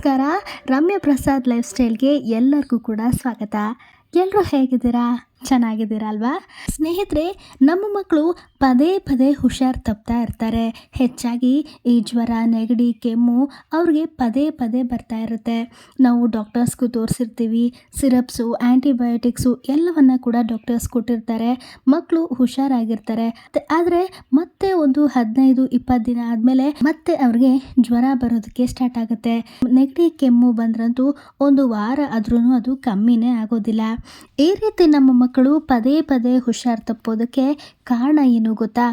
ನಮಸ್ಕಾರ. ರಮ್ಯ ಪ್ರಸಾದ್ ಲೈಫ್ ಸ್ಟೈಲ್ಗೆ ಎಲ್ಲರಿಗೂ ಕೂಡ ಸ್ವಾಗತ. ಎಲ್ಲರೂ ಹೇಗಿದ್ದೀರಾ? ಚೆನ್ನಾಗಿದ್ದೀರಾ ಅಲ್ವಾ? ಸ್ನೇಹಿತರೆ, ನಮ್ಮ ಮಕ್ಕಳು ಪದೇ ಪದೇ ಹುಷಾರು ತಪ್ತಾ ಇರ್ತಾರೆ. ಹೆಚ್ಚಾಗಿ ಈ ಜ್ವರ, ನೆಗಡಿ, ಕೆಮ್ಮು ಅವ್ರಿಗೆ ಪದೇ ಪದೇ ಬರ್ತಾ ಇರುತ್ತೆ. ನಾವು ಡಾಕ್ಟರ್ಸ್ಗೂ ತೋರಿಸಿರ್ತೀವಿ. ಸಿರಪ್ಸು, ಆ್ಯಂಟಿಬಯೋಟಿಕ್ಸು ಎಲ್ಲವನ್ನು ಕೂಡ ಡಾಕ್ಟರ್ಸ್ ಕೊಟ್ಟಿರ್ತಾರೆ. ಮಕ್ಕಳು ಹುಷಾರಾಗಿರ್ತಾರೆ. ಆದರೆ ಮತ್ತೆ ಒಂದು 15-20 ದಿನ ಆದಮೇಲೆ ಮತ್ತೆ ಅವ್ರಿಗೆ ಜ್ವರ ಬರೋದಕ್ಕೆ ಸ್ಟಾರ್ಟ್ ಆಗುತ್ತೆ. ನೆಗಡಿ, ಕೆಮ್ಮು ಬಂದ್ರಂತೂ ಒಂದು ವಾರ ಆದ್ರೂ ಅದು ಕಮ್ಮಿನೇ ಆಗೋದಿಲ್ಲ. ಈ ರೀತಿ ನಮ್ಮ ಮಕ್ಕಳು ಪದೇ ಪದೇ ಹುಷಾರು ತಪ್ಪೋದಕ್ಕೆ ಕಾರಣ ಏನು ಗೊತ್ತಾ?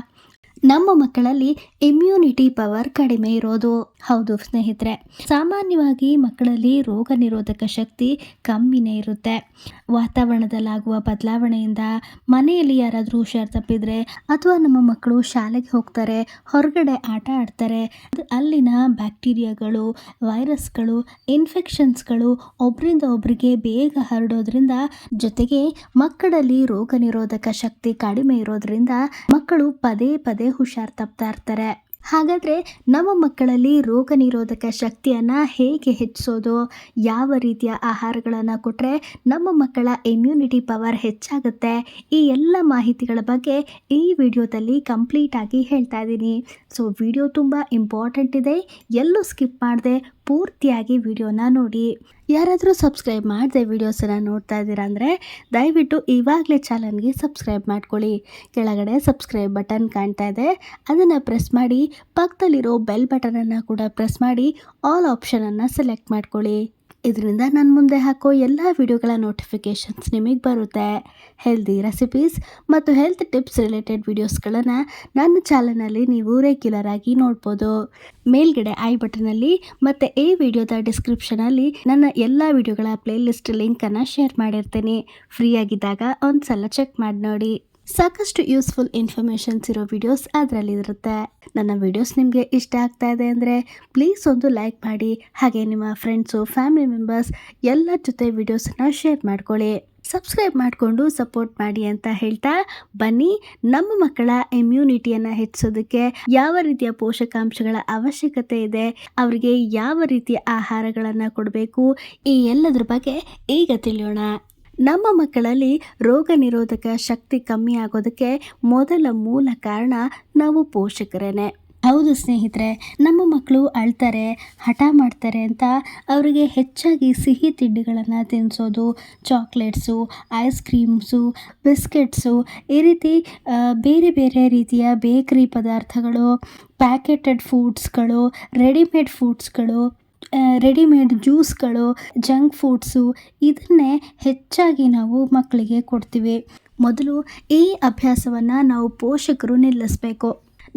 ನಮ್ಮ ಮಕ್ಕಳಲ್ಲಿ ಇಮ್ಯುನಿಟಿ ಪವರ್ ಕಡಿಮೆ ಇರೋದು. ಹೌದು ಸ್ನೇಹಿತರೆ, ಸಾಮಾನ್ಯವಾಗಿ ಮಕ್ಕಳಲ್ಲಿ ರೋಗ ನಿರೋಧಕ ಶಕ್ತಿ ಕಮ್ಮಿನೇ ಇರುತ್ತೆ. ವಾತಾವರಣದಲ್ಲಾಗುವ ಬದಲಾವಣೆಯಿಂದ, ಮನೆಯಲ್ಲಿ ಯಾರಾದರೂ ಹುಷಾರು ತಪ್ಪಿದರೆ, ಅಥವಾ ನಮ್ಮ ಮಕ್ಕಳು ಶಾಲೆಗೆ ಹೋಗ್ತಾರೆ, ಹೊರಗಡೆ ಆಟ ಆಡ್ತಾರೆ, ಅಲ್ಲಿನ ಬ್ಯಾಕ್ಟೀರಿಯಾಗಳು, ವೈರಸ್ಗಳು, ಇನ್ಫೆಕ್ಷನ್ಸ್ಗಳು ಒಬ್ಬರಿಂದ ಒಬ್ಬರಿಗೆ ಬೇಗ ಹರಡೋದ್ರಿಂದ, ಜೊತೆಗೆ ಮಕ್ಕಳಲ್ಲಿ ರೋಗ ನಿರೋಧಕ ಶಕ್ತಿ ಕಡಿಮೆ ಇರೋದ್ರಿಂದ ಮಕ್ಕಳು ಪದೇ ಪದೇ ಹುಷಾರು ತಪ್ತಾ ಇರ್ತಾರೆ. ಹಾಗಾದರೆ ನಮ್ಮ ಮಕ್ಕಳಲ್ಲಿ ರೋಗ ನಿರೋಧಕ ಶಕ್ತಿಯನ್ನು ಹೇಗೆ ಹೆಚ್ಚಿಸೋದು? ಯಾವ ರೀತಿಯ ಆಹಾರಗಳನ್ನು ಕೊಟ್ಟರೆ ನಮ್ಮ ಮಕ್ಕಳ ಇಮ್ಯುನಿಟಿ ಪವರ್ ಹೆಚ್ಚಾಗುತ್ತೆ? ಈ ಎಲ್ಲ ಮಾಹಿತಿಗಳ ಬಗ್ಗೆ ಈ ವಿಡಿಯೋದಲ್ಲಿ ಕಂಪ್ಲೀಟಾಗಿ ಹೇಳ್ತಾ ಇದ್ದೀನಿ. ಸೊ ವಿಡಿಯೋ ತುಂಬ ಇಂಪಾರ್ಟೆಂಟ್ ಇದೆ. ಎಲ್ಲೂ ಸ್ಕಿಪ್ ಮಾಡದೆ ಪೂರ್ತಿಯಾಗಿ ವಿಡಿಯೋನ ನೋಡಿ. ಯಾರಾದರೂ ಸಬ್ಸ್ಕ್ರೈಬ್ ಮಾಡದೆ ವಿಡಿಯೋಸನ್ನು ನೋಡ್ತಾ ಇದ್ದೀರಾ ಅಂದರೆ ದಯವಿಟ್ಟು ಇವಾಗಲೇ ಚಾನಲ್ಗೆ ಸಬ್ಸ್ಕ್ರೈಬ್ ಮಾಡ್ಕೊಳ್ಳಿ. ಕೆಳಗಡೆ ಸಬ್ಸ್ಕ್ರೈಬ್ ಬಟನ್ ಕಾಣ್ತಾ ಇದೆ, ಅದನ್ನು ಪ್ರೆಸ್ ಮಾಡಿ. ಪಕ್ಕದಲ್ಲಿರೋ ಬೆಲ್ ಬಟನನ್ನು ಕೂಡ ಪ್ರೆಸ್ ಮಾಡಿ ಆಲ್ ಆಪ್ಷನನ್ನು ಸೆಲೆಕ್ಟ್ ಮಾಡ್ಕೊಳ್ಳಿ. ಇದರಿಂದ ನಾನು ಮುಂದೆ ಹಾಕೋ ಎಲ್ಲ ವಿಡಿಯೋಗಳ ನೋಟಿಫಿಕೇಷನ್ಸ್ ನಿಮಗೆ ಬರುತ್ತೆ. ಹೆಲ್ದಿ ರೆಸಿಪೀಸ್ ಮತ್ತು ಹೆಲ್ತ್ ಟಿಪ್ಸ್ ರಿಲೇಟೆಡ್ ವಿಡಿಯೋಸ್ಗಳನ್ನು ನನ್ನ ಚಾನಲ್ನಲ್ಲಿ ನೀವು ರೆಗ್ಯುಲರ್ ಆಗಿ ನೋಡ್ಬೋದು. ಮೇಲ್ಗಡೆ ಐ ಬಟನಲ್ಲಿ ಮತ್ತು ಈ ವಿಡಿಯೋದ ಡಿಸ್ಕ್ರಿಪ್ಷನಲ್ಲಿ ನನ್ನ ಎಲ್ಲ ವಿಡಿಯೋಗಳ ಪ್ಲೇಲಿಸ್ಟ್ ಲಿಂಕನ್ನು ಶೇರ್ ಮಾಡಿರ್ತೀನಿ. ಫ್ರೀ ಆಗಿದ್ದಾಗ ಒಂದು ಸಲ ಚೆಕ್ ಮಾಡಿ ನೋಡಿ. ಸಾಕಷ್ಟು ಯೂಸ್ಫುಲ್ ಇನ್ಫಾರ್ಮೇಷನ್ಸ್ ಇರೋ ವಿಡಿಯೋಸ್ ಅದರಲ್ಲಿ ಇರುತ್ತೆ. ನನ್ನ ವಿಡಿಯೋಸ್ ನಿಮಗೆ ಇಷ್ಟ ಆಗ್ತಾ ಇದೆ ಅಂದರೆ ಪ್ಲೀಸ್ ಒಂದು ಲೈಕ್ ಮಾಡಿ. ಹಾಗೆ ನಿಮ್ಮ ಫ್ರೆಂಡ್ಸು, ಫ್ಯಾಮಿಲಿ ಮೆಂಬರ್ಸ್ ಎಲ್ಲರ ಜೊತೆ ವಿಡಿಯೋಸನ್ನು ಶೇರ್ ಮಾಡ್ಕೊಳ್ಳಿ. ಸಬ್ಸ್ಕ್ರೈಬ್ ಮಾಡಿಕೊಂಡು ಸಪೋರ್ಟ್ ಮಾಡಿ ಅಂತ ಹೇಳ್ತಾ, ಬನ್ನಿ ನಮ್ಮ ಮಕ್ಕಳ ಇಮ್ಯುನಿಟಿಯನ್ನು ಹೆಚ್ಚಿಸೋದಕ್ಕೆ ಯಾವ ರೀತಿಯ ಪೋಷಕಾಂಶಗಳ ಅವಶ್ಯಕತೆ ಇದೆ, ಅವರಿಗೆ ಯಾವ ರೀತಿಯ ಆಹಾರಗಳನ್ನು ಕೊಡಬೇಕು, ಈ ಎಲ್ಲದ್ರ ಬಗ್ಗೆ ಈಗ ತಿಳಿಯೋಣ. ನಮ್ಮ ಮಕ್ಕಳಲ್ಲಿ ರೋಗ ನಿರೋಧಕ ಶಕ್ತಿ ಕಮ್ಮಿ ಆಗೋದಕ್ಕೆ ಮೊದಲ ಮೂಲ ಕಾರಣ ನಾವು ಪೋಷಕರೇನೆ. ಹೌದು ಸ್ನೇಹಿತರೆ, ನಮ್ಮ ಮಕ್ಕಳು ಅಳ್ತಾರೆ, ಹಠ ಮಾಡ್ತಾರೆ ಅಂತ ಅವರಿಗೆ ಹೆಚ್ಚಾಗಿ ಸಿಹಿ ತಿಂಡಿಗಳನ್ನು ತಿನ್ನಿಸೋದು, ಚಾಕ್ಲೇಟ್ಸು, ಐಸ್ ಕ್ರೀಮ್ಸು, ಬಿಸ್ಕೆಟ್ಸು, ಈ ರೀತಿ ಬೇರೆ ಬೇರೆ ರೀತಿಯ ಬೇಕರಿ ಪದಾರ್ಥಗಳು, ಪ್ಯಾಕೆಟೆಡ್ ಫುಡ್ಸ್ಗಳು, ರೆಡಿಮೇಡ್ ಜ್ಯೂಸ್ಗಳು, ಜಂಕ್ ಫುಡ್ಸು, ಇದನ್ನೇ ಹೆಚ್ಚಾಗಿ ನಾವು ಮಕ್ಕಳಿಗೆ ಕೊಡ್ತೀವಿ. ಮೊದಲು ಈ ಅಭ್ಯಾಸವನ್ನು ನಾವು ಪೋಷಕರು ನಿಲ್ಲಿಸಬೇಕು.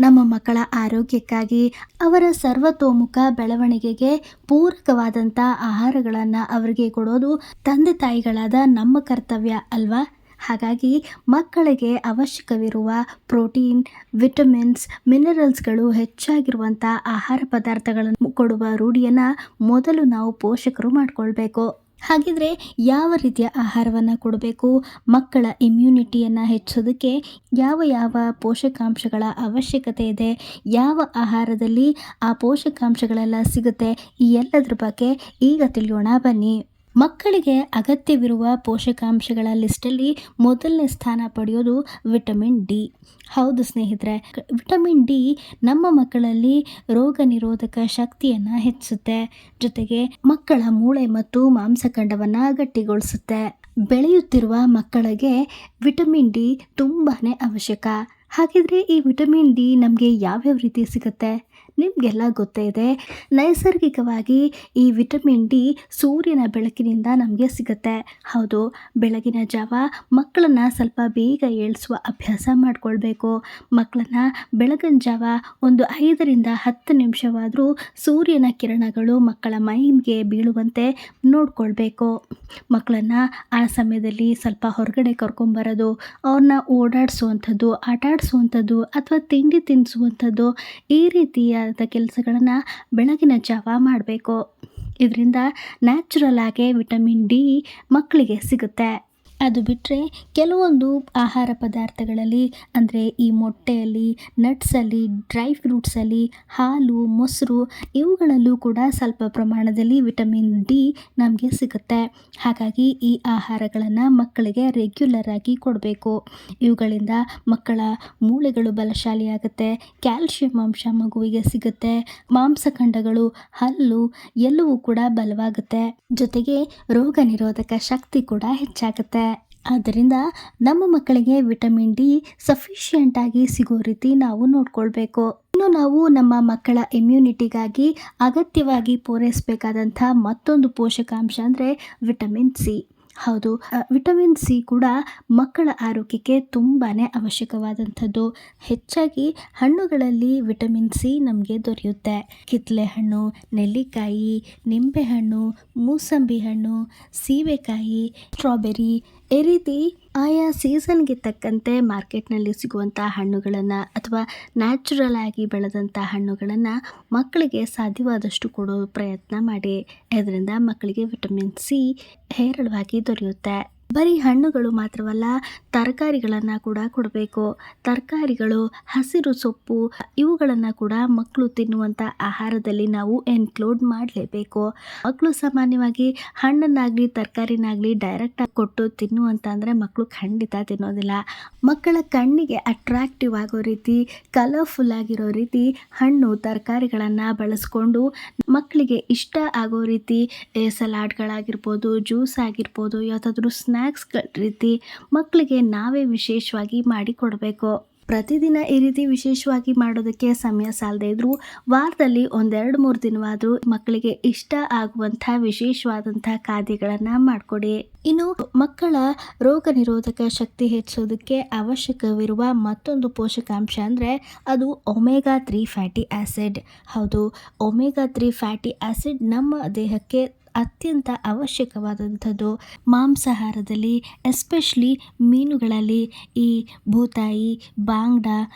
ನಮ್ಮ ಮಕ್ಕಳ ಆರೋಗ್ಯಕ್ಕಾಗಿ, ಅವರ ಸರ್ವತೋಮುಖ ಬೆಳವಣಿಗೆಗೆ ಪೂರಕವಾದಂಥ ಆಹಾರಗಳನ್ನು ಅವರಿಗೆ ಕೊಡೋದು ತಂದೆ ತಾಯಿಗಳಾದ ನಮ್ಮ ಕರ್ತವ್ಯ ಅಲ್ವಾ? ಹಾಗಾಗಿ ಮಕ್ಕಳಿಗೆ ಅವಶ್ಯಕವಿರುವ ಪ್ರೋಟೀನ್, ವಿಟಮಿನ್ಸ್, ಮಿನರಲ್ಸ್ಗಳು ಹೆಚ್ಚಾಗಿರುವಂಥ ಆಹಾರ ಪದಾರ್ಥಗಳನ್ನು ಕೊಡುವ ರೂಢಿಯನ್ನು ಮೊದಲು ನಾವು ಪೋಷಕರು ಮಾಡಿಕೊಳ್ಬೇಕು. ಹಾಗಿದ್ರೆ ಯಾವ ರೀತಿಯ ಆಹಾರವನ್ನು ಕೊಡಬೇಕು? ಮಕ್ಕಳ ಇಮ್ಯುನಿಟಿಯನ್ನು ಹೆಚ್ಚೋದಕ್ಕೆ ಯಾವ ಯಾವ ಪೋಷಕಾಂಶಗಳ ಅವಶ್ಯಕತೆ ಇದೆ, ಯಾವ ಆಹಾರದಲ್ಲಿ ಆ ಪೋಷಕಾಂಶಗಳೆಲ್ಲ ಸಿಗುತ್ತೆ, ಈ ಎಲ್ಲದ್ರ ಬಗ್ಗೆ ಈಗ ತಿಳಿಯೋಣ ಬನ್ನಿ. ಮಕ್ಕಳಿಗೆ ಅಗತ್ಯವಿರುವ ಪೋಷಕಾಂಶಗಳ ಲಿಸ್ಟಲ್ಲಿ ಮೊದಲನೇ ಸ್ಥಾನ ಪಡೆಯೋದು ವಿಟಮಿನ್ ಡಿ. ಹೌದು ಸ್ನೇಹಿತರೆ, ವಿಟಮಿನ್ ಡಿ ನಮ್ಮ ಮಕ್ಕಳಲ್ಲಿ ರೋಗ ನಿರೋಧಕ ಶಕ್ತಿಯನ್ನು ಹೆಚ್ಚಿಸುತ್ತೆ. ಜೊತೆಗೆ ಮಕ್ಕಳ ಮೂಳೆ ಮತ್ತು ಮಾಂಸಖಂಡವನ್ನು ಗಟ್ಟಿಗೊಳಿಸುತ್ತೆ. ಬೆಳೆಯುತ್ತಿರುವ ಮಕ್ಕಳಿಗೆ ವಿಟಮಿನ್ ಡಿ ತುಂಬಾ ಅವಶ್ಯಕ. ಹಾಗಿದ್ರೆ ಈ ವಿಟಮಿನ್ ಡಿ ನಮಗೆ ಯಾವ್ಯಾವ ರೀತಿ ಸಿಗುತ್ತೆ? ನಿಮಗೆಲ್ಲ ಗೊತ್ತೇ ಇದೆ. ನೈಸರ್ಗಿಕವಾಗಿ ಈ ವಿಟಮಿನ್ ಡಿ ಸೂರ್ಯನ ಬೆಳಕಿನಿಂದ ನಮಗೆ ಸಿಗುತ್ತೆ. ಹೌದು, ಬೆಳಗಿನ ಜಾವ ಮಕ್ಕಳನ್ನು ಸ್ವಲ್ಪ ಬೇಗ ಏಳಿಸುವ ಅಭ್ಯಾಸ ಮಾಡಿಕೊಳ್ಬೇಕು. ಮಕ್ಕಳನ್ನು ಬೆಳಗಿನ ಜಾವ ಒಂದು 5-10 ನಿಮಿಷವಾದರೂ ಸೂರ್ಯನ ಕಿರಣಗಳು ಮಕ್ಕಳ ಮೈಗೆ ಬೀಳುವಂತೆ ನೋಡ್ಕೊಳ್ಬೇಕು. ಮಕ್ಕಳನ್ನು ಆ ಸಮಯದಲ್ಲಿ ಸ್ವಲ್ಪ ಹೊರಗಡೆ ಕರ್ಕೊಂಬರೋದು, ಅವ್ರನ್ನ ಓಡಾಡಿಸುವಂಥದ್ದು, ಆಟ ಆಡಿಸುವಂಥದ್ದು ಅಥವಾ ತಿಂಡಿ ತಿನ್ನಿಸುವಂಥದ್ದು, ಈ ರೀತಿಯಾದ ಕೆಲಸಗಳನ್ನು ಬೆಳಗಿನ ಜಾವ ಮಾಡಬೇಕು. ಇದರಿಂದ ನ್ಯಾಚುರಲ್ ಆಗಿ ವಿಟಮಿನ್ ಡಿ ಮಕ್ಕಳಿಗೆ ಸಿಗುತ್ತೆ. ಅದು ಬಿಟ್ಟರೆ ಕೆಲವೊಂದು ಆಹಾರ ಪದಾರ್ಥಗಳಲ್ಲಿ ಅಂದರೆ ಈ ಮೊಟ್ಟೆಯಲ್ಲಿ, ನಟ್ಸಲ್ಲಿ, ಡ್ರೈ ಫ್ರೂಟ್ಸಲ್ಲಿ, ಹಾಲು, ಮೊಸರು ಇವುಗಳಲ್ಲೂ ಕೂಡ ಸ್ವಲ್ಪ ಪ್ರಮಾಣದಲ್ಲಿ ವಿಟಮಿನ್ ಡಿ ನಮಗೆ ಸಿಗುತ್ತೆ. ಹಾಗಾಗಿ ಈ ಆಹಾರಗಳನ್ನು ಮಕ್ಕಳಿಗೆ ರೆಗ್ಯುಲರ್ ಆಗಿ ಕೊಡಬೇಕು. ಇವುಗಳಿಂದ ಮಕ್ಕಳ ಮೂಳೆಗಳು ಬಲಶಾಲಿಯಾಗುತ್ತೆ, ಕ್ಯಾಲ್ಶಿಯಂ ಅಂಶ ಮಗುವಿಗೆ ಸಿಗುತ್ತೆ, ಮಾಂಸಖಂಡಗಳು, ಹಲ್ಲು ಎಲ್ಲವೂ ಕೂಡ ಬಲವಾಗುತ್ತೆ. ಜೊತೆಗೆ ರೋಗ ನಿರೋಧಕ ಶಕ್ತಿ ಕೂಡ ಹೆಚ್ಚಾಗುತ್ತೆ. ಆದ್ದರಿಂದ ನಮ್ಮ ಮಕ್ಕಳಿಗೆ ವಿಟಮಿನ್ ಡಿ ಸಫಿಷಿಯೆಂಟ್ ಆಗಿ ಸಿಗೋ ರೀತಿ ನಾವು ನೋಡ್ಕೊಳ್ಬೇಕು. ಇನ್ನು ನಾವು ನಮ್ಮ ಮಕ್ಕಳ ಇಮ್ಯುನಿಟಿಗಾಗಿ ಅಗತ್ಯವಾಗಿ ಪೂರೈಸಬೇಕಾದಂಥ ಮತ್ತೊಂದು ಪೋಷಕಾಂಶ ಅಂದರೆ ವಿಟಮಿನ್ ಸಿ. ಹೌದು, ವಿಟಮಿನ್ ಸಿ ಕೂಡ ಮಕ್ಕಳ ಆರೋಗ್ಯಕ್ಕೆ ತುಂಬಾ ಅವಶ್ಯಕವಾದಂಥದ್ದು. ಹೆಚ್ಚಾಗಿ ಹಣ್ಣುಗಳಲ್ಲಿ ವಿಟಮಿನ್ ಸಿ ನಮಗೆ ದೊರೆಯುತ್ತೆ. ಕಿತ್ತಳೆ ಹಣ್ಣು, ನೆಲ್ಲಿಕಾಯಿ, ನಿಂಬೆಹಣ್ಣು, ಮೂಸಂಬಿ ಹಣ್ಣು, ಸೀಬೆಕಾಯಿ, ಸ್ಟ್ರಾಬೆರಿ ಈ ರೀತಿ ಆಯಾ ಸೀಸನ್ಗೆ ತಕ್ಕಂತೆ ಮಾರ್ಕೆಟ್ನಲ್ಲಿ ಸಿಗುವಂಥ ಹಣ್ಣುಗಳನ್ನು ಅಥವಾ ನ್ಯಾಚುರಲ್ ಆಗಿ ಬೆಳೆದಂಥ ಹಣ್ಣುಗಳನ್ನು ಮಕ್ಕಳಿಗೆ ಸಾಧ್ಯವಾದಷ್ಟು ಕೊಡೋ ಪ್ರಯತ್ನ ಮಾಡಿ. ಇದರಿಂದ ಮಕ್ಕಳಿಗೆ ವಿಟಮಿನ್ ಸಿ ಹೇರಳವಾಗಿ ದೊರೆಯುತ್ತೆ. ಬರೀ ಹಣ್ಣುಗಳು ಮಾತ್ರವಲ್ಲ, ತರಕಾರಿಗಳನ್ನು ಕೂಡ ಕೊಡಬೇಕು. ತರಕಾರಿಗಳು, ಹಸಿರು ಸೊಪ್ಪು ಇವುಗಳನ್ನು ಕೂಡ ಮಕ್ಕಳು ತಿನ್ನುವಂಥ ಆಹಾರದಲ್ಲಿ ನಾವು ಇನ್ಕ್ಲೂಡ್ ಮಾಡಲೇಬೇಕು. ಮಕ್ಕಳು ಸಾಮಾನ್ಯವಾಗಿ ಹಣ್ಣನ್ನಾಗಲಿ ತರಕಾರಿನಾಗಲಿ ಡೈರೆಕ್ಟಾಗಿ ಕೊಟ್ಟು ತಿನ್ನುವಂತಂದರೆ ಮಕ್ಕಳು ಖಂಡಿತ ತಿನ್ನೋದಿಲ್ಲ. ಮಕ್ಕಳ ಕಣ್ಣಿಗೆ ಅಟ್ರಾಕ್ಟಿವ್ ಆಗೋ ರೀತಿ, ಕಲರ್ಫುಲ್ ಆಗಿರೋ ರೀತಿ ಹಣ್ಣು ತರಕಾರಿಗಳನ್ನು ಬಳಸ್ಕೊಂಡು ಮಕ್ಕಳಿಗೆ ಇಷ್ಟ ಆಗೋ ರೀತಿ ಸಲಾಡ್ಗಳಾಗಿರ್ಬೋದು, ಜ್ಯೂಸ್ ಆಗಿರ್ಬೋದು, ಯಾವುದಾದ್ರೂ ಸ್ನ್ಯಾಕ್ಸ್ಗಳ ರೀತಿ ಮಕ್ಕಳಿಗೆ ನಾವೇ ವಿಶೇಷವಾಗಿ ಮಾಡಿ ಕೊಡಬೇಕು. ಪ್ರತಿದಿನ ಈ ರೀತಿ ವಿಶೇಷವಾಗಿ ಮಾಡೋದಕ್ಕೆ ಸಮಯ ಸಾಲದೇ ಇದ್ರೂ ವಾರದಲ್ಲಿ 1-2-3 ದಿನವಾದರೂ ಮಕ್ಕಳಿಗೆ ಇಷ್ಟ ಆಗುವಂಥ ವಿಶೇಷವಾದಂಥ ಖಾದ್ಯಗಳನ್ನು ಮಾಡಿಕೊಡಿ. ಇನ್ನು ಮಕ್ಕಳ ರೋಗ ನಿರೋಧಕ ಶಕ್ತಿ ಹೆಚ್ಚೋದಕ್ಕೆ ಅವಶ್ಯಕವಿರುವ ಮತ್ತೊಂದು ಪೋಷಕಾಂಶ ಅಂದರೆ ಅದು ಒಮೆಗಾ 3 ಫ್ಯಾಟಿ ಆ್ಯಸಿಡ್. ಹೌದು, ಒಮೆಗಾ 3 ಫ್ಯಾಟಿ ಆ್ಯಸಿಡ್ ನಮ್ಮ ದೇಹಕ್ಕೆ ಅತ್ಯಂತ ಅವಶ್ಯಕವಾದಂಥದ್ದು. ಮಾಂಸಾಹಾರದಲ್ಲಿ ಎಸ್ಪೆಷಲಿ ಮೀನುಗಳಲ್ಲಿ ಈ ಭೂತಾಯಿ, ಬಾಂಗ್ಡ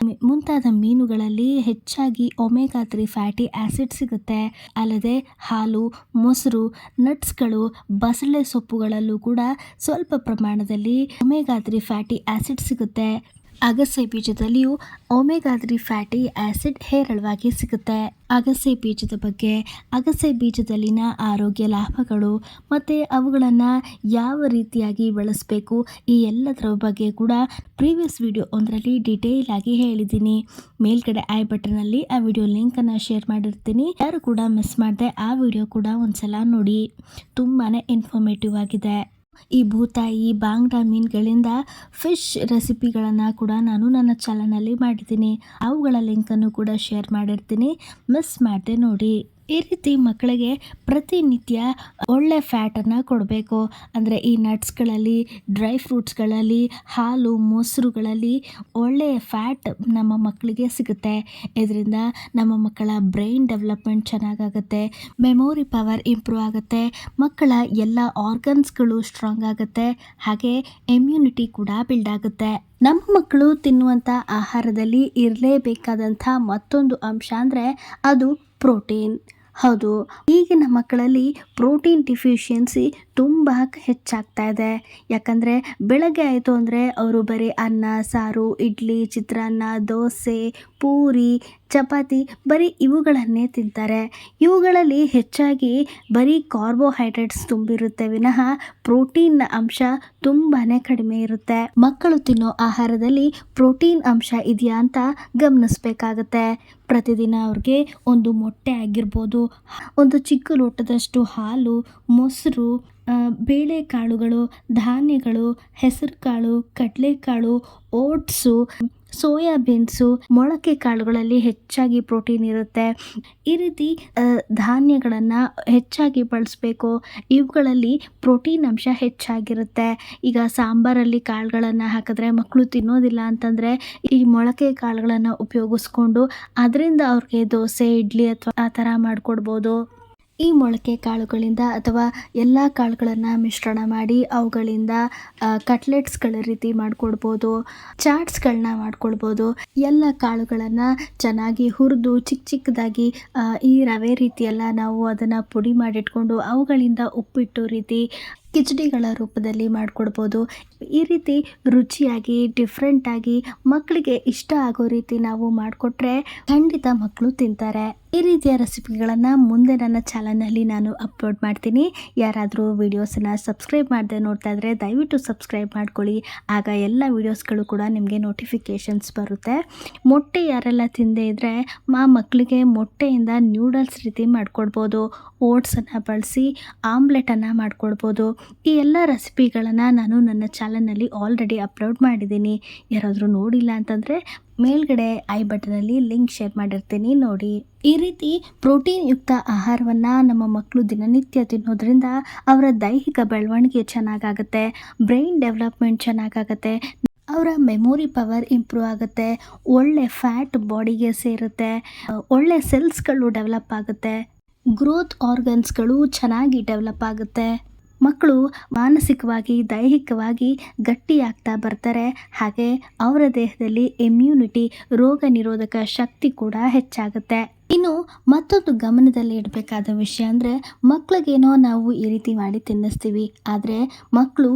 ಮುಂತಾದ ಮೀನುಗಳಲ್ಲಿ ಹೆಚ್ಚಾಗಿ ಒಮೆಗಾ 3 ಫ್ಯಾಟಿ ಆ್ಯಸಿಡ್ ಸಿಗುತ್ತೆ. ಅಲ್ಲದೆ ಹಾಲು, ಮೊಸರು, ನಟ್ಸ್ಗಳು, ಬಸಳೆ ಸೊಪ್ಪುಗಳಲ್ಲೂ ಕೂಡ ಸ್ವಲ್ಪ ಪ್ರಮಾಣದಲ್ಲಿ ಒಮೆಗಾ 3 ಫ್ಯಾಟಿ ಆ್ಯಸಿಡ್ ಸಿಗುತ್ತೆ. ಅಗಸೆ ಬೀಜದಲ್ಲಿಯೂ ಒಮೆಗಾ 3 ಫ್ಯಾಟಿ ಆ್ಯಸಿಡ್ ಹೇರಳವಾಗಿ ಸಿಗುತ್ತೆ. ಅಗಸೆ ಬೀಜದ ಬಗ್ಗೆ, ಅಗಸೆ ಬೀಜದಲ್ಲಿನ ಆರೋಗ್ಯ ಲಾಭಗಳು ಮತ್ತು ಅವುಗಳನ್ನು ಯಾವ ರೀತಿಯಾಗಿ ಬಳಸಬೇಕು ಈ ಎಲ್ಲದರ ಬಗ್ಗೆ ಕೂಡ ಪ್ರೀವಿಯಸ್ ವಿಡಿಯೋ ಒಂದರಲ್ಲಿ ಡೀಟೇಲ್ ಆಗಿ ಹೇಳಿದ್ದೀನಿ. ಮೇಲ್ಗಡೆ ಐ ಬಟನಲ್ಲಿ ಆ ವಿಡಿಯೋ ಲಿಂಕನ್ನು ಶೇರ್ ಮಾಡಿರ್ತೀನಿ. ಯಾರು ಕೂಡ ಮಿಸ್ ಮಾಡದೆ ಆ ವಿಡಿಯೋ ಕೂಡ ಒಂದ್ಸಲ ನೋಡಿ. ತುಂಬಾ ಇನ್ಫಾರ್ಮೇಟಿವ್ ಆಗಿದೆ. ಈ ಭೂತಾಯಿ, ಬಾಂಗ್ಡಾ ಮೀನುಗಳಿಂದ ಫಿಶ್ ರೆಸಿಪಿಗಳನ್ನು ಕೂಡ ನಾನು ನನ್ನ ಚಾನಲ್ನಲ್ಲಿ ಮಾಡಿದ್ದೀನಿ. ಅವುಗಳ ಲಿಂಕನ್ನು ಕೂಡ ಶೇರ್ ಮಾಡಿರ್ತೀನಿ, ಮಿಸ್ ಮಾಡದೆ ನೋಡಿ. ಈ ರೀತಿ ಮಕ್ಕಳಿಗೆ ಪ್ರತಿನಿತ್ಯ ಒಳ್ಳೆ ಫ್ಯಾಟನ್ನು ಕೊಡಬೇಕು. ಅಂದರೆ ಈ ನಟ್ಸ್ಗಳಲ್ಲಿ, ಡ್ರೈ ಫ್ರೂಟ್ಸ್ಗಳಲ್ಲಿ, ಹಾಲು, ಮೊಸರುಗಳಲ್ಲಿ ಒಳ್ಳೆಯ ಫ್ಯಾಟ್ ನಮ್ಮ ಮಕ್ಕಳಿಗೆ ಸಿಗುತ್ತೆ. ಇದರಿಂದ ನಮ್ಮ ಮಕ್ಕಳ ಬ್ರೈನ್ ಡೆವಲಪ್ಮೆಂಟ್ ಚೆನ್ನಾಗಾಗುತ್ತೆ, ಮೆಮೊರಿ ಪವರ್ ಇಂಪ್ರೂವ್ ಆಗುತ್ತೆ, ಮಕ್ಕಳ ಎಲ್ಲ ಆರ್ಗನ್ಸ್ಗಳು ಸ್ಟ್ರಾಂಗ್ ಆಗುತ್ತೆ, ಹಾಗೆ ಇಮ್ಯುನಿಟಿ ಕೂಡ ಬಿಲ್ಡ್ ಆಗುತ್ತೆ. ನಮ್ಮ ಮಕ್ಕಳು ತಿನ್ನುವಂಥ ಆಹಾರದಲ್ಲಿ ಇರಲೇಬೇಕಾದಂಥ ಮತ್ತೊಂದು ಅಂಶ ಅಂದರೆ ಅದು ಪ್ರೋಟೀನ್. ಹೌದು, ಈಗಿನ ಮಕ್ಕಳಲ್ಲಿ ಪ್ರೋಟೀನ್ ಡಿಫಿಷಿಯನ್ಸಿ ತುಂಬ ಹೆಚ್ಚಾಗ್ತಾ ಇದೆ. ಯಾಕಂದರೆ ಬೆಳಗ್ಗೆ ಆಯಿತು ಅಂದರೆ ಅವರು ಬರೀ ಅನ್ನ, ಸಾರು, ಇಡ್ಲಿ, ಚಿತ್ರಾನ್ನ, ದೋಸೆ, ಪೂರಿ, ಚಪಾತಿ ಬರೀ ಇವುಗಳನ್ನೇ ತಿಂತಾರೆ. ಇವುಗಳಲ್ಲಿ ಹೆಚ್ಚಾಗಿ ಬರೀ ಕಾರ್ಬೋಹೈಡ್ರೇಟ್ಸ್ ತುಂಬಿರುತ್ತೆ ವಿನಃ ಪ್ರೋಟೀನ್ ಅಂಶ ತುಂಬಾ ಕಡಿಮೆ ಇರುತ್ತೆ. ಮಕ್ಕಳು ತಿನ್ನೋ ಆಹಾರದಲ್ಲಿ ಪ್ರೋಟೀನ್ ಅಂಶ ಇದೆಯಾ ಅಂತ ಗಮನಿಸಬೇಕಾಗತ್ತೆ. ಪ್ರತಿದಿನ ಅವ್ರಿಗೆ ಒಂದು ಮೊಟ್ಟೆ ಆಗಿರ್ಬೋದು, ಒಂದು ಚಿಕ್ಕ ಲೋಟದಷ್ಟು ಹಾಲು, ಮೊಸರು, ಬೇಳೆಕಾಳುಗಳು, ಧಾನ್ಯಗಳು, ಹೆಸರು ಕಾಳು, ಕಡಲೆಕಾಳು, ಓಟ್ಸು, ಸೋಯಾಬೀನ್ಸು, ಮೊಳಕೆ ಕಾಳುಗಳಲ್ಲಿ ಹೆಚ್ಚಾಗಿ ಪ್ರೋಟೀನ್ ಇರುತ್ತೆ. ಈ ರೀತಿ ಧಾನ್ಯಗಳನ್ನು ಹೆಚ್ಚಾಗಿ ಬಳಸಬೇಕು. ಇವುಗಳಲ್ಲಿ ಪ್ರೋಟೀನ್ ಅಂಶ ಹೆಚ್ಚಾಗಿರುತ್ತೆ. ಈಗ ಸಾಂಬಾರಲ್ಲಿ ಕಾಳುಗಳನ್ನು ಹಾಕಿದ್ರೆ ಮಕ್ಕಳು ತಿನ್ನೋದಿಲ್ಲ ಅಂತಂದರೆ ಈ ಮೊಳಕೆ ಕಾಳುಗಳನ್ನು ಉಪಯೋಗಿಸ್ಕೊಂಡು ಅದರಿಂದ ಅವ್ರಿಗೆ ದೋಸೆ, ಇಡ್ಲಿ ಅಥವಾ ಆ ಥರ ಮಾಡಿಕೊಡ್ಬೋದು. ಈ ಮೊಳಕೆ ಕಾಳುಗಳಿಂದ ಅಥವಾ ಎಲ್ಲ ಕಾಳುಗಳನ್ನು ಮಿಶ್ರಣ ಮಾಡಿ ಅವುಗಳಿಂದ ಕಟ್ಲೆಟ್ಸ್ಗಳ ರೀತಿ ಮಾಡಿಕೊಡ್ಬೋದು, ಚಾಟ್ಸ್ಗಳನ್ನ ಮಾಡ್ಕೊಳ್ಬೋದು. ಎಲ್ಲ ಕಾಳುಗಳನ್ನು ಚೆನ್ನಾಗಿ ಹುರಿದು ಚಿಕ್ಕ ಚಿಕ್ಕದಾಗಿ ಈ ರವೆ ರೀತಿಯೆಲ್ಲ ನಾವು ಅದನ್ನು ಪುಡಿ ಮಾಡಿಟ್ಕೊಂಡು ಅವುಗಳಿಂದ ಉಪ್ಪಿಟ್ಟು ರೀತಿ ಕಿಚಡಿಗಳ ರೂಪದಲ್ಲಿ ಮಾಡಿಕೊಡ್ಬೋದು. ಈ ರೀತಿ ರುಚಿಯಾಗಿ ಡಿಫ್ರೆಂಟಾಗಿ ಮಕ್ಕಳಿಗೆ ಇಷ್ಟ ಆಗೋ ರೀತಿ ನಾವು ಮಾಡಿಕೊಟ್ರೆ ಖಂಡಿತ ಮಕ್ಕಳು ತಿಂತಾರೆ. ಈ ರೀತಿಯ ರೆಸಿಪಿಗಳನ್ನು ಮುಂದೆ ನನ್ನ ಚಾನಲ್ನಲ್ಲಿ ನಾನು ಅಪ್ಲೋಡ್ ಮಾಡ್ತೀನಿ. ಯಾರಾದರೂ ವೀಡಿಯೋಸನ್ನು ಸಬ್ಸ್ಕ್ರೈಬ್ ಮಾಡದೆ ನೋಡ್ತಾ ಇದ್ದರೆ ದಯವಿಟ್ಟು ಸಬ್ಸ್ಕ್ರೈಬ್ ಮಾಡ್ಕೊಳ್ಳಿ. ಆಗ ಎಲ್ಲ ವೀಡಿಯೋಸ್ಗಳು ಕೂಡ ನಿಮಗೆ ನೋಟಿಫಿಕೇಷನ್ಸ್ ಬರುತ್ತೆ. ಮೊಟ್ಟೆ ಯಾರೆಲ್ಲ ತಿಂದೇ ಇದ್ದರೆ ಮಕ್ಕಳಿಗೆ ಮೊಟ್ಟೆಯಿಂದ ನ್ಯೂಡಲ್ಸ್ ರೀತಿ ಮಾಡಿಕೊಡ್ಬೋದು. ಓಟ್ಸನ್ನು ಬಳಸಿ ಆಮ್ಲೆಟನ್ನು ಮಾಡಿಕೊಡ್ಬೋದು. ಈ ಎಲ್ಲ ರೆಸಿಪಿಗಳನ್ನು ನಾನು ನನ್ನ ಚಾನಲ್ನಲ್ಲಿ ಆಲ್ರೆಡಿ ಅಪ್ಲೋಡ್ ಮಾಡಿದ್ದೀನಿ. ಯಾರಾದರೂ ನೋಡಿಲ್ಲ ಅಂತಂದರೆ ಮೇಲ್ಗಡೆ ಐ ಬಟನಲ್ಲಿ ಲಿಂಕ್ ಶೇರ್ ಮಾಡಿರ್ತೀನಿ, ನೋಡಿ. ಈ ರೀತಿ ಪ್ರೋಟೀನ್ ಯುಕ್ತ ಆಹಾರವನ್ನು ನಮ್ಮ ಮಕ್ಕಳು ದಿನನಿತ್ಯ ತಿನ್ನೋದ್ರಿಂದ ಅವರ ದೈಹಿಕ ಬೆಳವಣಿಗೆ ಚೆನ್ನಾಗಾಗುತ್ತೆ, ಬ್ರೈನ್ ಡೆವಲಪ್ಮೆಂಟ್ ಚೆನ್ನಾಗಾಗುತ್ತೆ, ಅವರ ಮೆಮೊರಿ ಪವರ್ ಇಂಪ್ರೂವ್ ಆಗುತ್ತೆ, ಒಳ್ಳೆ ಫ್ಯಾಟ್ ಬಾಡಿಗೆ ಸೇರುತ್ತೆ, ಒಳ್ಳೆ ಸೆಲ್ಸ್ಗಳು ಡೆವಲಪ್ ಆಗುತ್ತೆ, ಗ್ರೋತ್ ಆರ್ಗನ್ಸ್ಗಳು ಚೆನ್ನಾಗಿ ಡೆವಲಪ್ ಆಗುತ್ತೆ. ಮಕ್ಕಳು ಮಾನಸಿಕವಾಗಿ ದೈಹಿಕವಾಗಿ ಗಟ್ಟಿಯಾಗ್ತಾ ಬರ್ತಾರೆ. ಹಾಗೆ ಅವರ ದೇಹದಲ್ಲಿ ಇಮ್ಯುನಿಟಿ, ರೋಗ ನಿರೋಧಕ ಶಕ್ತಿ ಕೂಡ ಹೆಚ್ಚಾಗುತ್ತೆ. ಇನ್ನು ಮತ್ತೊಂದು ಗಮನದಲ್ಲಿ ಇಡಬೇಕಾದ ವಿಷಯ ಅಂದರೆ, ಮಕ್ಕಳಿಗೇನೋ ನಾವು ಈ ರೀತಿ ಮಾಡಿ ತಿನ್ನಿಸ್ತೀವಿ, ಆದರೆ ಮಕ್ಕಳು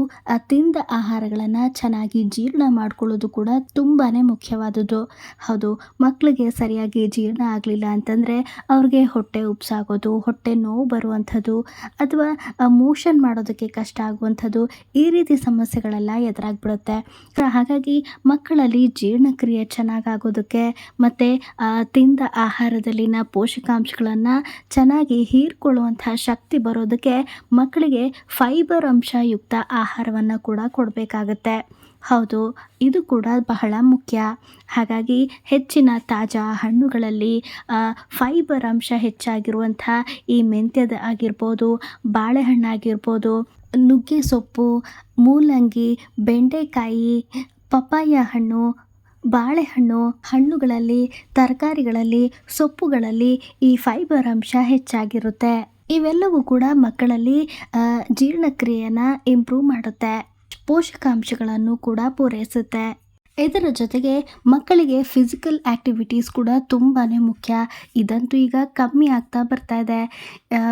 ತಿಂದ ಆಹಾರಗಳನ್ನು ಚೆನ್ನಾಗಿ ಜೀರ್ಣ ಮಾಡ್ಕೊಳ್ಳೋದು ಕೂಡ ತುಂಬಾ ಮುಖ್ಯವಾದದ್ದು. ಹೌದು, ಮಕ್ಕಳಿಗೆ ಸರಿಯಾಗಿ ಜೀರ್ಣ ಆಗಲಿಲ್ಲ ಅಂತಂದರೆ ಅವ್ರಿಗೆ ಹೊಟ್ಟೆ ಉಬ್ಸಾಗೋದು, ಹೊಟ್ಟೆ ನೋವು ಬರುವಂಥದ್ದು, ಅಥವಾ ಮೋಷನ್ ಮಾಡೋದಕ್ಕೆ ಕಷ್ಟ ಆಗುವಂಥದ್ದು, ಈ ರೀತಿ ಸಮಸ್ಯೆಗಳೆಲ್ಲ ಎದುರಾಗ್ಬಿಡುತ್ತೆ. ಹಾಗಾಗಿ ಮಕ್ಕಳಲ್ಲಿ ಜೀರ್ಣಕ್ರಿಯೆ ಚೆನ್ನಾಗಾಗೋದಕ್ಕೆ ಮತ್ತು ತಿಂದ ಆಹಾರದಲ್ಲಿ ಪೋಷಕಾಂಶಗಳನ್ನು ಚೆನ್ನಾಗಿ ಹೀರ್ಕೊಳ್ಳುವಂಥ ಶಕ್ತಿ ಬರೋದಕ್ಕೆ ಮಕ್ಕಳಿಗೆ ಫೈಬರ್ ಅಂಶಯುಕ್ತ ಆಹಾರವನ್ನು ಕೂಡ ಕೊಡಬೇಕಾಗತ್ತೆ. ಹೌದು, ಇದು ಕೂಡ ಬಹಳ ಮುಖ್ಯ. ಹಾಗಾಗಿ ಹೆಚ್ಚಿನ ತಾಜಾ ಹಣ್ಣುಗಳಲ್ಲಿ ಫೈಬರ್ ಅಂಶ ಹೆಚ್ಚಾಗಿರುವಂಥ ಈ ಮೆಂತ್ಯದ ಆಗಿರ್ಬೋದು, ಬಾಳೆಹಣ್ಣಾಗಿರ್ಬೋದು, ನುಗ್ಗೆ ಸೊಪ್ಪು, ಮೂಲಂಗಿ, ಬೆಂಡೆಕಾಯಿ, ಪಪ್ಪಾಯ ಹಣ್ಣು, ಬಾಳೆಹಣ್ಣು, ಹಣ್ಣುಗಳಲ್ಲಿ, ತರಕಾರಿಗಳಲ್ಲಿ, ಸೊಪ್ಪುಗಳಲ್ಲಿ ಈ ಫೈಬರ್ ಅಂಶ ಹೆಚ್ಚಾಗಿರುತ್ತೆ. ಇವೆಲ್ಲವೂ ಕೂಡ ಮಕ್ಕಳಲ್ಲಿ ಜೀರ್ಣಕ್ರಿಯೆಯನ್ನು ಇಂಪ್ರೂವ್ ಮಾಡುತ್ತೆ, ಪೋಷಕಾಂಶಗಳನ್ನು ಕೂಡ ಪೂರೈಸುತ್ತೆ. ಇದರ ಜೊತೆಗೆ ಮಕ್ಕಳಿಗೆ ಫಿಸಿಕಲ್ ಆ್ಯಕ್ಟಿವಿಟೀಸ್ ಕೂಡ ತುಂಬಾ ಮುಖ್ಯ. ಇದಂತೂ ಈಗ ಕಮ್ಮಿ ಆಗ್ತಾ ಬರ್ತಾ ಇದೆ.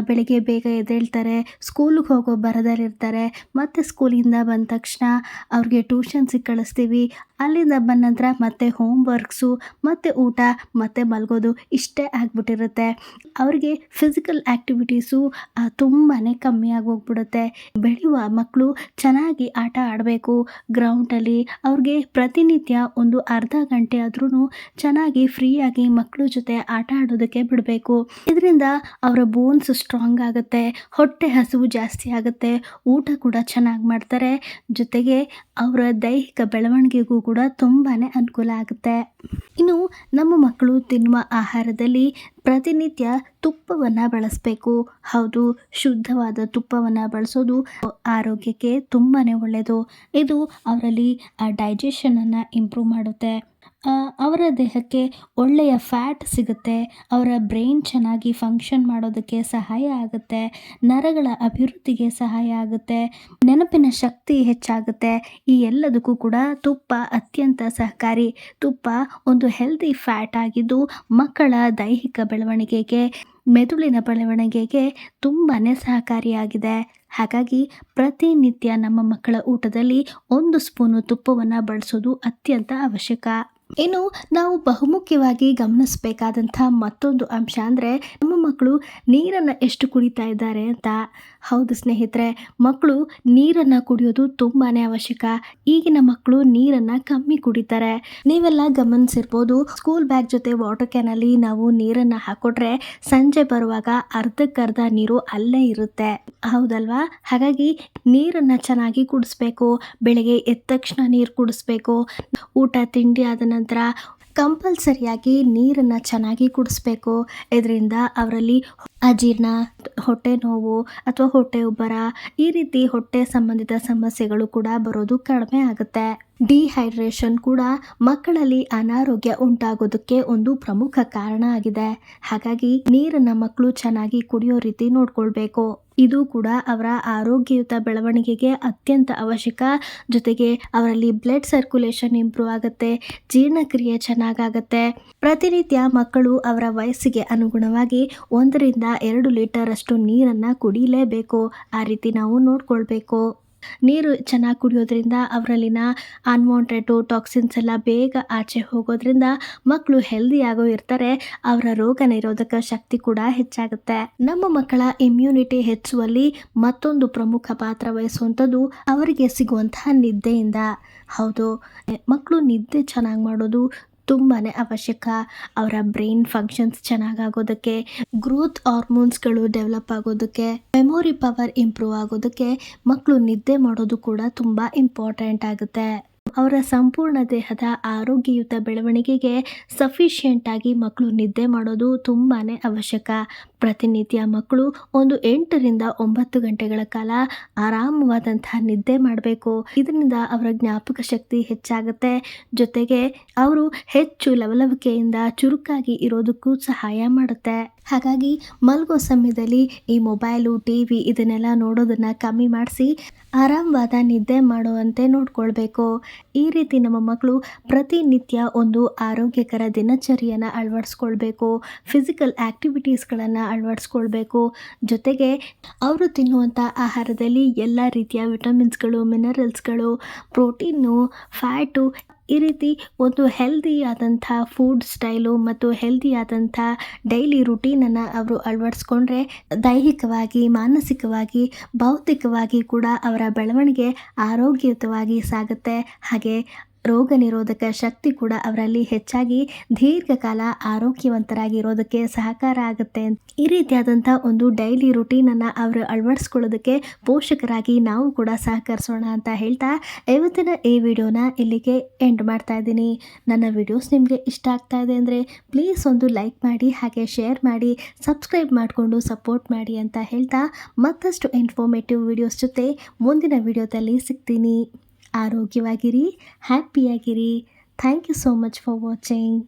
ಬೆಳಿಗ್ಗೆ ಬೇಗ ಎದ್ದೇಳ್ತಾರೆ, ಸ್ಕೂಲಿಗೆ ಹೋಗೋ ಬರದಲ್ಲಿರ್ತಾರೆ, ಮತ್ತು ಸ್ಕೂಲಿಂದ ಬಂದ ತಕ್ಷಣ ಅವ್ರಿಗೆ ಟ್ಯೂಷನ್ಸಿಗೆ ಕಳಿಸ್ತೀವಿ. ಅಲ್ಲಿಂದ ಬಂದ ನಂತರ ಮತ್ತೆ ಹೋಮ್ವರ್ಕ್ಸು, ಮತ್ತು ಊಟ, ಮತ್ತು ಮಲಗೋದು, ಇಷ್ಟೇ ಆಗಿಬಿಟ್ಟಿರುತ್ತೆ. ಅವ್ರಿಗೆ ಫಿಸಿಕಲ್ ಆ್ಯಕ್ಟಿವಿಟೀಸು ತುಂಬಾ ಕಮ್ಮಿ ಆಗೋಗ್ಬಿಡುತ್ತೆ. ಬೆಳೆಯುವ ಮಕ್ಕಳು ಚೆನ್ನಾಗಿ ಆಟ ಆಡಬೇಕು ಗ್ರೌಂಡಲ್ಲಿ. ಅವ್ರಿಗೆ ಪ್ರತಿನಿತ್ಯ ಒಂದು ಅರ್ಧ ಗಂಟೆ ಆದ್ರೂ ಚೆನ್ನಾಗಿ ಫ್ರೀಯಾಗಿ ಮಕ್ಕಳ ಜೊತೆ ಆಟ ಆಡೋದಕ್ಕೆ ಬಿಡಬೇಕು. ಇದರಿಂದ ಅವರ ಬೋನ್ಸ್ ಸ್ಟ್ರಾಂಗ್ ಆಗುತ್ತೆ, ಹೊಟ್ಟೆ ಹಸಿವು ಜಾಸ್ತಿ ಆಗುತ್ತೆ, ಊಟ ಕೂಡ ಚೆನ್ನಾಗಿ ಮಾಡ್ತಾರೆ, ಜೊತೆಗೆ ಅವರ ದೈಹಿಕ ಬೆಳವಣಿಗೆಗೂ ಕೂಡ ತುಂಬಾ ಅನುಕೂಲ ಆಗುತ್ತೆ. ಇನ್ನು ನಮ್ಮ ಮಕ್ಕಳು ತಿನ್ನುವ ಆಹಾರದಲ್ಲಿ ಪ್ರತಿನಿತ್ಯ ತುಪ್ಪವನ್ನು ಬಳಸಬೇಕು. ಹೌದು, ಶುದ್ಧವಾದ ತುಪ್ಪವನ್ನು ಬಳಸೋದು ಆರೋಗ್ಯಕ್ಕೆ ತುಂಬಾ ಒಳ್ಳೆಯದು. ಇದು ಅವರಲ್ಲಿ ಡೈಜೆಷನನ್ನು ಇಂಪ್ರೂವ್ ಮಾಡುತ್ತೆ, ಅವರ ದೇಹಕ್ಕೆ ಒಳ್ಳೆಯ ಫ್ಯಾಟ್ ಸಿಗುತ್ತೆ, ಅವರ ಬ್ರೈನ್ ಚೆನ್ನಾಗಿ ಫಂಕ್ಷನ್ ಮಾಡೋದಕ್ಕೆ ಸಹಾಯ ಆಗುತ್ತೆ, ನರಗಳ ಅಭಿವೃದ್ಧಿಗೆ ಸಹಾಯ ಆಗುತ್ತೆ, ನೆನಪಿನ ಶಕ್ತಿ ಹೆಚ್ಚಾಗುತ್ತೆ. ಈ ಎಲ್ಲದಕ್ಕೂ ಕೂಡ ತುಪ್ಪ ಅತ್ಯಂತ ಸಹಕಾರಿ. ತುಪ್ಪ ಒಂದು ಹೆಲ್ದಿ ಫ್ಯಾಟ್ ಆಗಿದ್ದು ಮಕ್ಕಳ ದೈಹಿಕ ಬೆಳವಣಿಗೆಗೆ, ಮೆದುಳಿನ ಬೆಳವಣಿಗೆಗೆ ತುಂಬಾ ಸಹಕಾರಿಯಾಗಿದೆ. ಹಾಗಾಗಿ ಪ್ರತಿನಿತ್ಯ ನಮ್ಮ ಮಕ್ಕಳ ಊಟದಲ್ಲಿ 1 ಸ್ಪೂನು ತುಪ್ಪವನ್ನು ಬಳಸೋದು ಅತ್ಯಂತ ಅವಶ್ಯಕ. ಇನ್ನು ನಾವು ಬಹುಮುಖ್ಯವಾಗಿ ಗಮನಿಸಬೇಕಾದಂಥ ಮತ್ತೊಂದು ಅಂಶ ಅಂದರೆ, ನಮ್ಮ ಮಕ್ಕಳು ನೀರನ್ನು ಎಷ್ಟು ಕುಡಿತಾ ಇದ್ದಾರೆ ಅಂತ. ಹೌದು ಸ್ನೇಹಿತರೆ, ಮಕ್ಕಳು ನೀರನ್ನು ಕುಡಿಯೋದು ತುಂಬಾ ಅವಶ್ಯಕ. ಈಗಿನ ಮಕ್ಕಳು ನೀರನ್ನು ಕಮ್ಮಿ ಕುಡಿತಾರೆ. ನೀವೆಲ್ಲ ಗಮನಿಸಿರ್ಬೋದು, ಸ್ಕೂಲ್ ಬ್ಯಾಗ್ ಜೊತೆ ವಾಟರ್ ಕ್ಯಾನಲ್ಲಿ ನಾವು ನೀರನ್ನು ಹಾಕೊಟ್ರೆ ಸಂಜೆ ಬರುವಾಗ ಅರ್ಧಕ್ಕರ್ಧ ನೀರು ಅಲ್ಲೇ ಇರುತ್ತೆ, ಹೌದಲ್ವಾ? ಹಾಗಾಗಿ ನೀರನ್ನು ಚೆನ್ನಾಗಿ ಕುಡಿಸ್ಬೇಕು. ಬೆಳಗ್ಗೆ ಎದ್ದ ತಕ್ಷಣ ನೀರು ಕುಡಿಸ್ಬೇಕು. ಊಟ ತಿಂಡಿ ಆದ ನಂತರ ಕಂಪಲ್ಸರಿಯಾಗಿ ನೀರನ್ನು ಚೆನ್ನಾಗಿ ಕುಡಿಸ್ಬೇಕು. ಇದರಿಂದ ಅವರಲ್ಲಿ ಅಜೀರ್ಣ, ಹೊಟ್ಟೆ ನೋವು ಅಥವಾ ಹೊಟ್ಟೆ ಉಬ್ಬರ, ಈ ರೀತಿ ಹೊಟ್ಟೆ ಸಂಬಂಧಿತ ಸಮಸ್ಯೆಗಳು ಕೂಡ ಬರೋದು ಕಡಿಮೆ ಆಗುತ್ತೆ. ಡಿಹೈಡ್ರೇಷನ್ ಕೂಡ ಮಕ್ಕಳಲ್ಲಿ ಅನಾರೋಗ್ಯ ಉಂಟಾಗೋದಕ್ಕೆ ಒಂದು ಪ್ರಮುಖ ಕಾರಣ ಆಗಿದೆ. ಹಾಗಾಗಿ ನೀರನ್ನು ಮಕ್ಕಳು ಚೆನ್ನಾಗಿ ಕುಡಿಯೋ ರೀತಿ ನೋಡ್ಕೊಳ್ಬೇಕು. ಇದು ಕೂಡ ಅವರ ಆರೋಗ್ಯಯುತ ಬೆಳವಣಿಗೆಗೆ ಅತ್ಯಂತ ಅವಶ್ಯಕ. ಜೊತೆಗೆ ಅವರಲ್ಲಿ ಬ್ಲಡ್ ಸರ್ಕ್ಯುಲೇಷನ್ ಇಂಪ್ರೂವ್ ಆಗುತ್ತೆ, ಜೀರ್ಣಕ್ರಿಯೆ ಚೆನ್ನಾಗಾಗತ್ತೆ. ಪ್ರತಿನಿತ್ಯ ಮಕ್ಕಳು ಅವರ ವಯಸ್ಸಿಗೆ ಅನುಗುಣವಾಗಿ 1-2 ಲೀಟರ್ ಅಷ್ಟು ನೀರನ್ನು ಕುಡಿಲೇಬೇಕು. ಆ ರೀತಿ ನಾವು ನೋಡ್ಕೊಳ್ಬೇಕು. ನೀರು ಚೆನ್ನಾಗಿ ಕುಡಿಯೋದ್ರಿಂದ ಅವರಲ್ಲಿನ ಅನ್ವಾಂಟೆಡ್ ಟಾಕ್ಸಿನ್ಸ್ ಎಲ್ಲ ಬೇಗ ಆಚೆ ಹೋಗೋದ್ರಿಂದ ಮಕ್ಕಳು ಹೆಲ್ದಿಯಾಗೂ ಇರ್ತಾರೆ. ಅವರ ರೋಗ ನಿರೋಧಕ ಶಕ್ತಿ ಕೂಡ ಹೆಚ್ಚಾಗುತ್ತೆ. ನಮ್ಮ ಮಕ್ಕಳ ಇಮ್ಯುನಿಟಿ ಹೆಚ್ಚುವಲ್ಲಿ ಮತ್ತೊಂದು ಪ್ರಮುಖ ಪಾತ್ರ ವಹಿಸುವಂಥದ್ದು ಅವರಿಗೆ ಸಿಗುವಂತಹ ನಿದ್ದೆಯಿಂದ. ಹೌದು, ಮಕ್ಕಳು ನಿದ್ದೆ ಚೆನ್ನಾಗಿ ಮಾಡೋದು ತುಂಬಾ ಅವಶ್ಯಕ. ಅವರ ಬ್ರೈನ್ ಫಂಕ್ಷನ್ಸ್ ಚೆನ್ನಾಗಾಗೋದಕ್ಕೆ, ಗ್ರೋತ್ ಹಾರ್ಮೋನ್ಸ್ಗಳು ಡೆವಲಪ್ ಆಗೋದಕ್ಕೆ, ಮೆಮೊರಿ ಪವರ್ ಇಂಪ್ರೂವ್ ಆಗೋದಕ್ಕೆ ಮಕ್ಕಳು ನಿದ್ದೆ ಮಾಡೋದು ಕೂಡ ತುಂಬ ಇಂಪಾರ್ಟೆಂಟ್ ಆಗುತ್ತೆ. ಅವರ ಸಂಪೂರ್ಣ ದೇಹದ ಆರೋಗ್ಯಯುತ ಬೆಳವಣಿಗೆಗೆ ಸಫಿಷಿಯೆಂಟ್ ಆಗಿ ಮಕ್ಕಳು ನಿದ್ದೆ ಮಾಡೋದು ತುಂಬಾ ಅವಶ್ಯಕ. ಪ್ರತಿನಿತ್ಯ ಮಕ್ಕಳು 8-9 ಗಂಟೆಗಳ ಕಾಲ ಆರಾಮವಾದಂತಹ ನಿದ್ದೆ ಮಾಡಬೇಕು. ಇದರಿಂದ ಅವರ ಜ್ಞಾಪಕ ಶಕ್ತಿ ಹೆಚ್ಚಾಗುತ್ತೆ. ಜೊತೆಗೆ ಅವರು ಹೆಚ್ಚು ಲವಲವಿಕೆಯಿಂದ ಚುರುಕಾಗಿ ಇರೋದಕ್ಕೂ ಸಹಾಯ ಮಾಡುತ್ತೆ. ಹಾಗಾಗಿ ಮಲಗೋ ಸಮಯದಲ್ಲಿ ಈ ಮೊಬೈಲು, ಟಿವಿ ಇದನ್ನೆಲ್ಲ ನೋಡೋದನ್ನು ಕಮ್ಮಿ ಮಾಡಿಸಿ ಆರಾಮವಾದ ನಿದ್ದೆ ಮಾಡುವಂತೆ ನೋಡ್ಕೊಳ್ಬೇಕು. ಈ ರೀತಿ ನಮ್ಮ ಮಕ್ಕಳು ಪ್ರತಿನಿತ್ಯ ಒಂದು ಆರೋಗ್ಯಕರ ದಿನಚರಿಯನ್ನು ಅಳವಡಿಸ್ಕೊಳ್ಬೇಕು. ಫಿಸಿಕಲ್ ಆ್ಯಕ್ಟಿವಿಟೀಸ್ಗಳನ್ನು ಅಳವಡಿಸ್ಕೊಳ್ಬೇಕು. ಜೊತೆಗೆ ಅವರು ತಿನ್ನುವಂಥ ಆಹಾರದಲ್ಲಿ ಎಲ್ಲ ರೀತಿಯ ವಿಟಮಿನ್ಸ್ಗಳು, ಮಿನರಲ್ಸ್ಗಳು, ಪ್ರೋಟೀನು, ಫ್ಯಾಟು ಈ ರೀತಿ ಒಂದು ಹೆಲ್ದಿ ಆದಂಥ ಫುಡ್ ಸ್ಟೈಲು ಮತ್ತು ಹೆಲ್ದಿ ಆದಂಥ ಡೈಲಿ ರುಟೀನನ್ನು ಅವರು ಅಳವಡಿಸ್ಕೊಂಡ್ರೆ ದೈಹಿಕವಾಗಿ, ಮಾನಸಿಕವಾಗಿ, ಭೌತಿಕವಾಗಿ ಕೂಡ ಅವರ ಬೆಳವಣಿಗೆ ಆರೋಗ್ಯಯುತವಾಗಿ ಸಾಗುತ್ತೆ. ಹಾಗೆ ರೋಗ ನಿರೋಧಕ ಶಕ್ತಿ ಕೂಡ ಅವರಲ್ಲಿ ಹೆಚ್ಚಾಗಿ ದೀರ್ಘಕಾಲ ಆರೋಗ್ಯವಂತರಾಗಿರೋದಕ್ಕೆ ಸಹಕಾರ ಆಗುತ್ತೆ. ಈ ರೀತಿಯಾದಂಥ ಒಂದು ಡೈಲಿ ರುಟೀನನ್ನು ಅವರು ಅಳವಡಿಸ್ಕೊಳ್ಳೋದಕ್ಕೆ ಪೋಷಕರಾಗಿ ನಾವು ಕೂಡ ಸಹಕರಿಸೋಣ ಅಂತ ಹೇಳ್ತಾ ಇವತ್ತಿನ ಈ ವಿಡಿಯೋನ ಇಲ್ಲಿಗೆ ಎಂಡ್ ಮಾಡ್ತಾ ಇದ್ದೀನಿ. ನನ್ನ ವಿಡಿಯೋಸ್ ನಿಮಗೆ ಇಷ್ಟ ಆಗ್ತಾ ಇದೆ ಅಂದರೆ ಪ್ಲೀಸ್ ಒಂದು ಲೈಕ್ ಮಾಡಿ, ಹಾಗೆ ಶೇರ್ ಮಾಡಿ, ಸಬ್ಸ್ಕ್ರೈಬ್ ಮಾಡಿಕೊಂಡು ಸಪೋರ್ಟ್ ಮಾಡಿ ಅಂತ ಹೇಳ್ತಾ ಮತ್ತಷ್ಟು ಇನ್ಫಾರ್ಮೇಟಿವ್ ವಿಡಿಯೋಸ್ ಜೊತೆ ಮುಂದಿನ ವಿಡಿಯೋದಲ್ಲಿ ಸಿಗ್ತೀನಿ. ಆರೋಗ್ಯವಾಗಿರಿ, ಹ್ಯಾಪಿಯಾಗಿರಿ. Thank you so much for watching.